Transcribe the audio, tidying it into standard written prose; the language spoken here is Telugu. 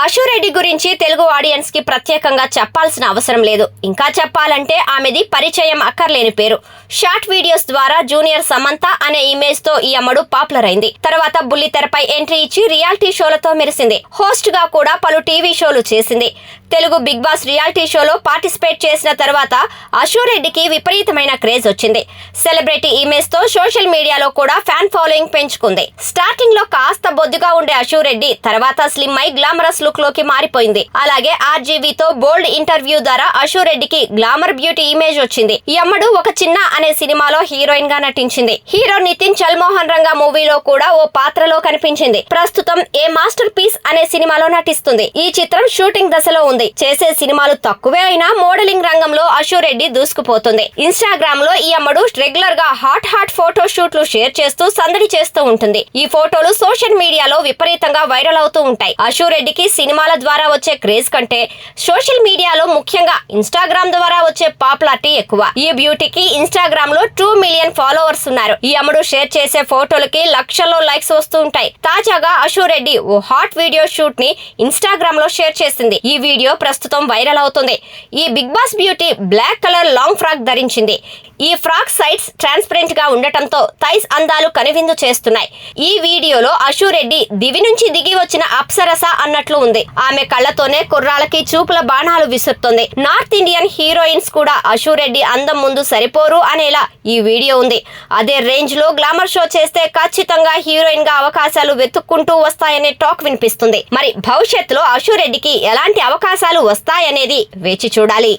అశురెడ్డి గురించి తెలుగు ఆడియన్స్ కి ప్రత్యేకంగా చెప్పాల్సిన అవసరం లేదు. ఇంకా చెప్పాలంటే ఆమెది పరిచయం అక్కర్లేని పేరు. షార్ట్ వీడియోస్ ద్వారా జూనియర్ సమంత అనే ఇమేజ్ తో ఈ అమ్మడు పాపులర్ అయింది. తర్వాత బుల్లితెరపై ఎంట్రీ ఇచ్చి రియాలిటీ షోలతో మెరిసింది. హోస్ట్ గా కూడా పలు టీవీ షోలు చేసింది. తెలుగు బిగ్ బాస్ రియాలిటీ షోలో పార్టిసిపేట్ చేసిన తర్వాత అశురెడ్డికి విపరీతమైన క్రేజ్ వచ్చింది. సెలబ్రిటీ ఇమేజ్ తో సోషల్ మీడియాలో కూడా ఫ్యాన్ ఫాలోయింగ్ పెంచుకుంది. స్టార్టింగ్ లో కాస్త బొద్దుగా ఉండే అశురెడ్డి తర్వాత స్లిమ్ అయి గ్లామరస్ లుక్ లోకి మారిపోయింది. అలాగే ఆర్జీవీతో బోల్డ్ ఇంటర్వ్యూ ద్వారా అశురెడ్డికి గ్లామర్ బ్యూటీ ఇమేజ్ వచ్చింది. ఈ అమ్మడు ఒక చిన్న అనే సినిమాలో హీరోయిన్ గా నటించింది. హీరో నితిన్ చల్మోహన్ రంగా మూవీలో కూడా ఓ పాత్రలో కనిపించింది. ప్రస్తుతం ఏ మాస్టర్ పీస్ అనే సినిమాలో నటిస్తుంది. ఈ చిత్రం షూటింగ్ దశలో ఉంది. చేసే సినిమాలు తక్కువే అయినా మోడలింగ్ రంగంలో అశురెడ్డి దూసుకుపోతుంది. ఇన్స్టాగ్రామ్ లో ఈ అమ్మడు రెగ్యులర్ గా హాట్ ఫోటో షూట్లు షేర్ చేస్తూ సందడి చేస్తూ ఉంటుంది. ఈ ఫోటోలు సోషల్ మీడియాలో విపరీతంగా వైరల్ అవుతూ ఉంటాయి. అశురెడ్డికి సినిమాల ద్వారా వచ్చే క్రేజ్ కంటే సోషల్ మీడియాలో ముఖ్యంగా ఇన్స్టాగ్రామ్ ద్వారా వచ్చే పాపులారిటీ ఎక్కువ. ఈ బ్యూటీకి ఇన్స్టాగ్రామ్ లో 2 మిలియన్ ఫాలోవర్స్ ఉన్నారు. ఈ అమ్మడు షేర్ చేసే ఫోటోలకి లక్షల్లో లైక్స్ వస్తూ ఉంటాయి. తాజాగా అశురెడ్డి ఓ హాట్ వీడియో షూట్ ని ఇన్స్టాగ్రామ్ లో షేర్ చేసింది. ఈ వీడియో ప్రస్తుతం వైరల్ అవుతుంది. ఈ big boss beauty black colour long frock ధరించింది. ఈ ఫ్రాక్ సైడ్స్ ట్రాన్స్పరెంట్ గా ఉండటంతో థైస్ అందాలు కనువిందు చేస్తున్నాయి. ఈ వీడియోలో అశురెడ్డి దివి నుంచి దిగి వచ్చిన అప్సరస అన్నట్లు ఉంది. ఆమె కళ్ళతోనే కుర్రాళ్ళకి చూపుల బాణాలు విసురుతుంది. నార్త్ ఇండియన్ హీరోయిన్స్ కూడా అశురెడ్డి అందం ముందు సరిపోరు అనేలా ఈ వీడియో ఉంది. అదే రేంజ్ లో గ్లామర్ షో చేస్తే ఖచ్చితంగా హీరోయిన్ గా అవకాశాలు వెతుక్కుంటూ వస్తాయనే టాక్ వినిపిస్తుంది. మరి భవిష్యత్తులో అశురెడ్డికి ఎలాంటి అవకాశాలు వస్తాయనేది వేచి చూడాలి.